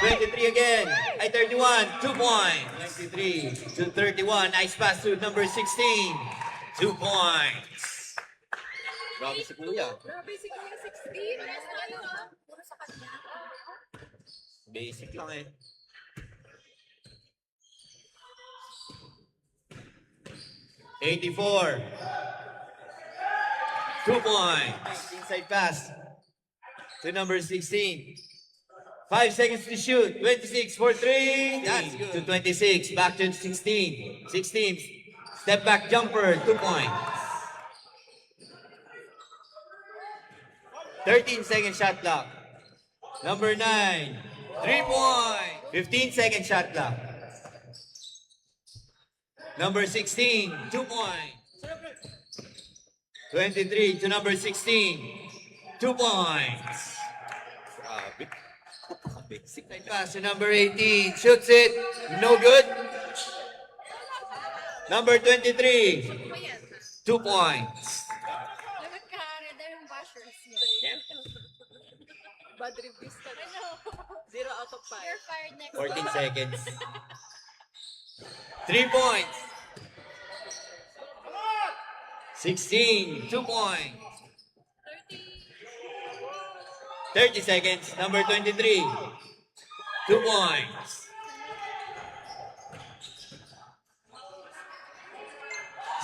23 again. Ay, 31. 2 points. 23 to 31. Nice pass to number 16. 2 points. Grabe si Kuya. Grabe si Kuya 16. Puro sa kanya. Basic lang eh. '84. 2 points. Inside pass to number 16. 5 seconds to shoot. 26 for 3. That's good. To 26. Back to 16. 16. Step back jumper. 2 points. 13-second shot clock. Number 9. 3 points. 15-second shot clock. Number 16. 2 points. 23 to number 16. 2 points. Grabe. Basic pass to number 18. Shoots it. No good. Number 23. 2 points. Lagot ka, Reda yung bashers niya. Bad reviews ka. 0 out of 5. You're fired next 14 seconds. 3 points. 16. 2 points. 30 seconds. Number 23. 2 points.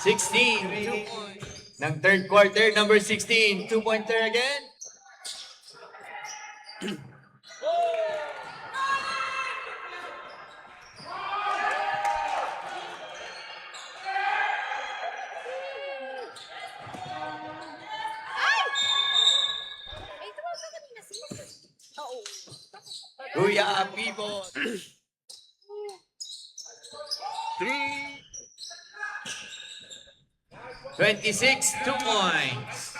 16. 2 points. Ng third quarter, number 16. 2-pointer again. Ay, tumawag ka kanina sis. Oo. Kuya Pivo. 3. 26, 2 points.